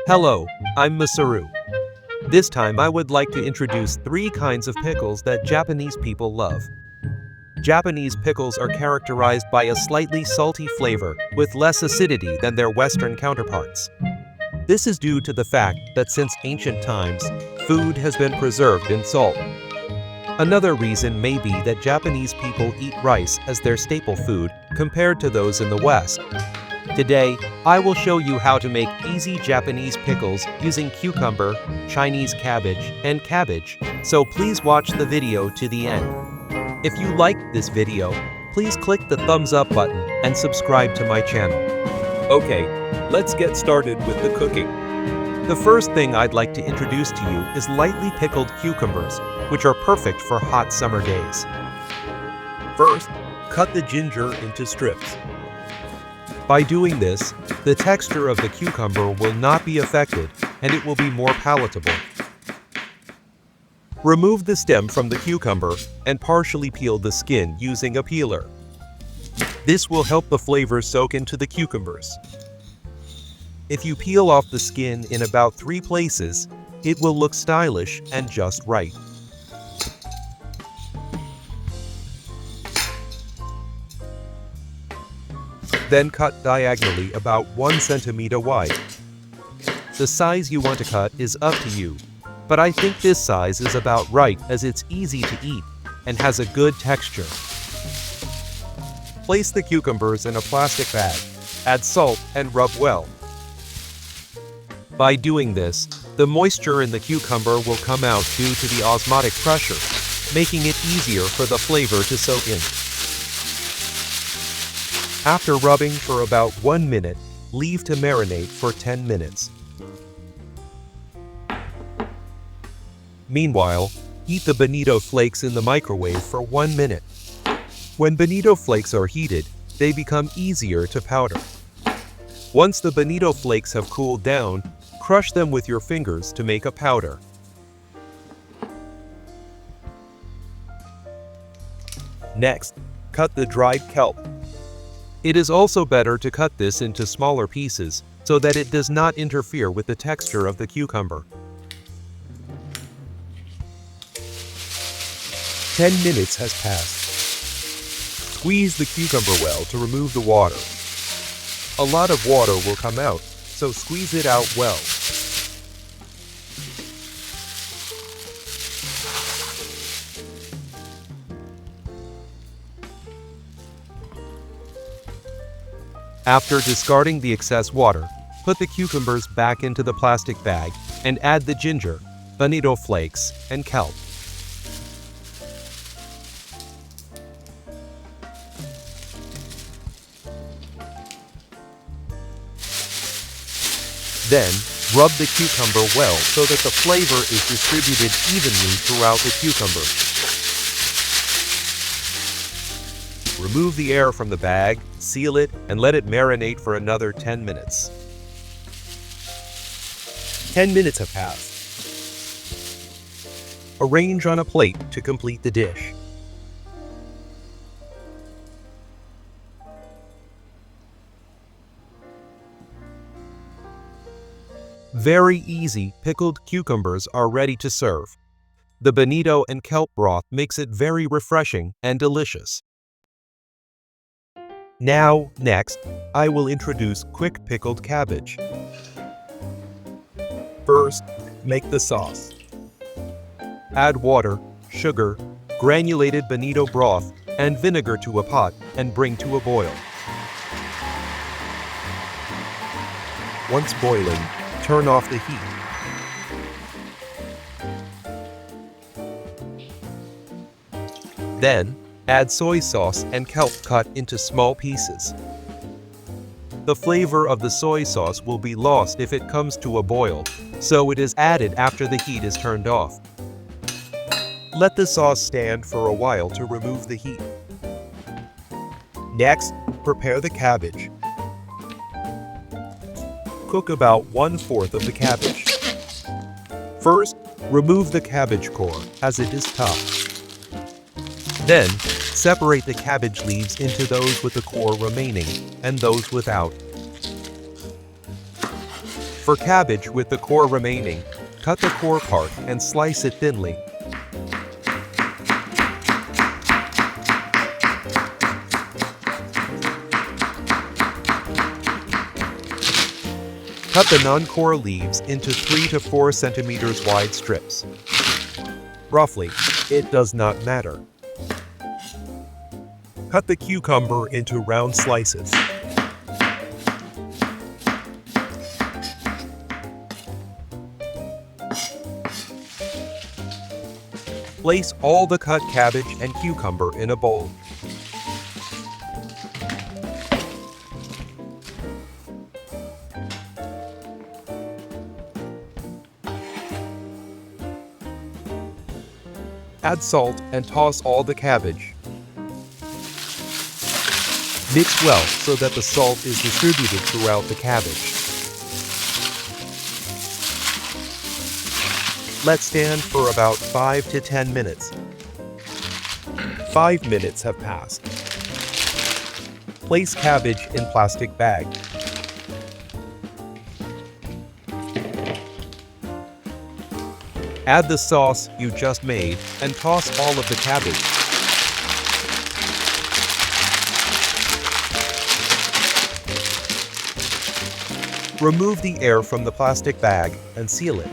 Hello, I'm Masaru. This time I would like to introduce 3 kinds of pickles that Japanese people love. Japanese pickles are characterized by a slightly salty flavor with less acidity than their Western counterparts. This is due to the fact that since ancient times, food has been preserved in salt. Another reason may be that Japanese people eat rice as their staple food compared to those in the West. Today, I will show you how to make easy Japanese pickles using cucumber, Chinese cabbage, and cabbage, so please watch the video to the end. If you liked this video, please click the thumbs up button and subscribe to my channel. Okay, let's get started with the cooking. The first thing I'd like to introduce to you is lightly pickled cucumbers, which are perfect for hot summer days. First, cut the ginger into strips. By doing this, the texture of the cucumber will not be affected and it will be more palatable. Remove the stem from the cucumber and partially peel the skin using a peeler. This will help the flavor soak into the cucumbers. If you peel off the skin in about 3 places, it will look stylish and just right. Then cut diagonally about 1 centimeter wide. The size you want to cut is up to you, but I think this size is about right as it's easy to eat and has a good texture. Place the cucumbers in a plastic bag, add salt and rub well. By doing this, the moisture in the cucumber will come out due to the osmotic pressure, making it easier for the flavor to soak in. After rubbing for about 1 minute, leave to marinate for 10 minutes. Meanwhile, heat the bonito flakes in the microwave for 1 minute. When bonito flakes are heated, they become easier to powder. Once the bonito flakes have cooled down, crush them with your fingers to make a powder. Next, cut the dried kelp. It is also better to cut this into smaller pieces so that it does not interfere with the texture of the cucumber. 10 minutes has passed. Squeeze the cucumber well to remove the water. A lot of water will come out, so squeeze it out well. After discarding the excess water, put the cucumbers back into the plastic bag and add the ginger, bonito flakes, and kelp. Then, rub the cucumber well so that the flavor is distributed evenly throughout the cucumber. Remove the air from the bag, seal it, and let it marinate for another 10 minutes. 10 minutes have passed. Arrange on a plate to complete the dish. Very easy pickled cucumbers are ready to serve. The bonito and kelp broth makes it very refreshing and delicious. Now, next, I will introduce quick pickled cabbage. First, make the sauce. Add water, sugar, granulated bonito broth, and vinegar to a pot and bring to a boil. Once boiling, turn off the heat. Then, add soy sauce and kelp cut into small pieces. The flavor of the soy sauce will be lost if it comes to a boil, so it is added after the heat is turned off. Let the sauce stand for a while to remove the heat. Next, prepare the cabbage. Cook about 1/4 of the cabbage. First, remove the cabbage core as it is tough. Then, separate the cabbage leaves into those with the core remaining and those without. For cabbage with the core remaining, cut the core part and slice it thinly. Cut the non-core leaves into 3 to 4 centimeters wide strips. Roughly, it does not matter. Cut the cucumber into round slices. Place all the cut cabbage and cucumber in a bowl. Add salt and toss all the cabbage. Mix well so that the salt is distributed throughout the cabbage. Let stand for about 5 to 10 minutes. 5 minutes have passed. Place cabbage in plastic bag. Add the sauce you just made and toss all of the cabbage. Remove the air from the plastic bag and seal it.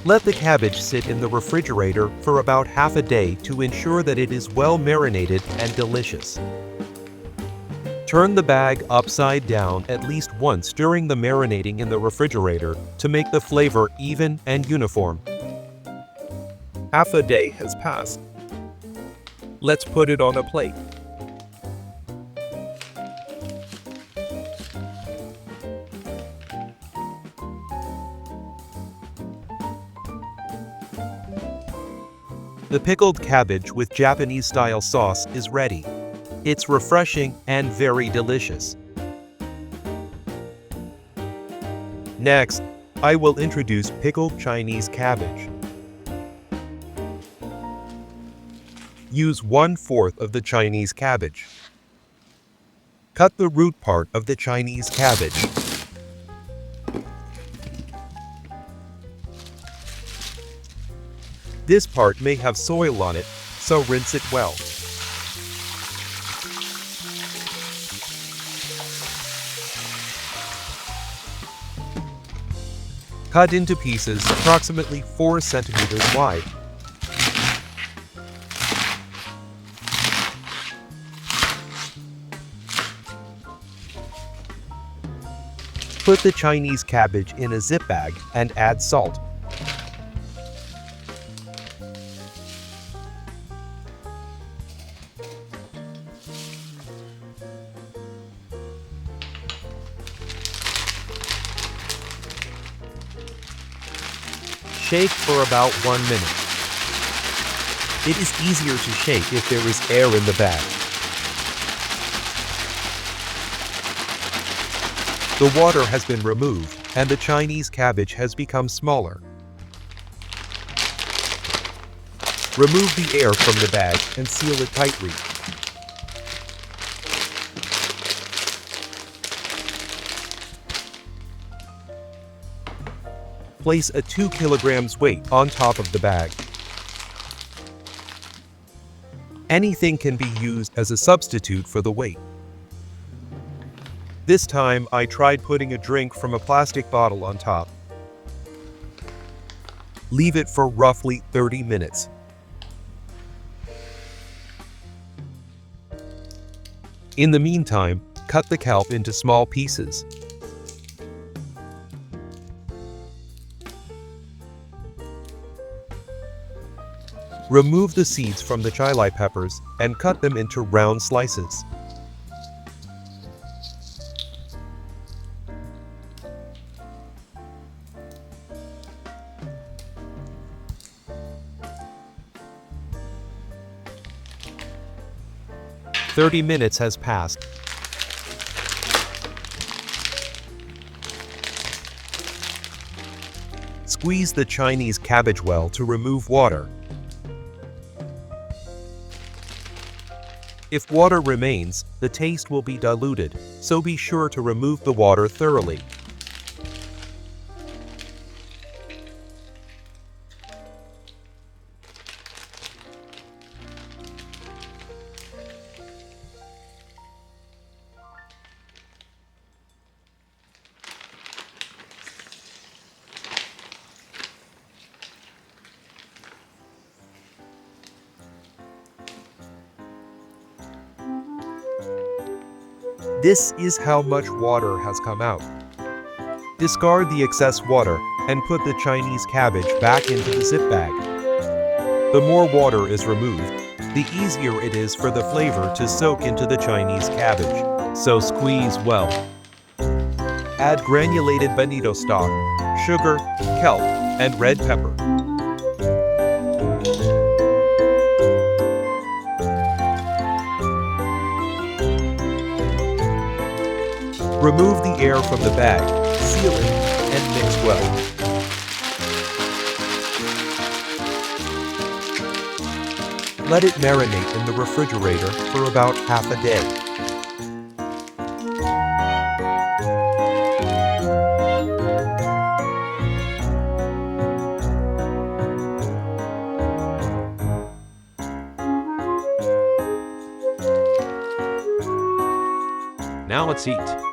Let the cabbage sit in the refrigerator for about half a day to ensure that it is well marinated and delicious. Turn the bag upside down at least once during the marinating in the refrigerator to make the flavor even and uniform. Half a day has passed. Let's put it on a plate. The pickled cabbage with Japanese-style sauce is ready. It's refreshing and very delicious. Next, I will introduce pickled Chinese cabbage. Use 1/4 of the Chinese cabbage. Cut the root part of the Chinese cabbage. This part may have soil on it, so rinse it well. Cut into pieces approximately 4 centimeters wide. Put the Chinese cabbage in a zip bag and add salt. Shake for about 1 minute. It is easier to shake if there is air in the bag. The water has been removed and the Chinese cabbage has become smaller. Remove the air from the bag and seal it tightly. Place a 2 kilograms weight on top of the bag. Anything can be used as a substitute for the weight. This time, I tried putting a drink from a plastic bottle on top. Leave it for roughly 30 minutes. In the meantime, cut the kelp into small pieces. Remove the seeds from the chili peppers and cut them into round slices. "30 minutes has passed. Squeeze the Chinese cabbage well to remove water. If water remains, the taste will be diluted, so be sure to remove the water thoroughly. This is how much water has come out. Discard the excess water and put the Chinese cabbage back into the zip bag. The more water is removed, the easier it is for the flavor to soak into the Chinese cabbage, so squeeze well. Add granulated bonito stock, sugar, kelp, and red pepper. Remove the air from the bag, seal it, and mix well. Let it marinate in the refrigerator for about half a day. Now let's eat.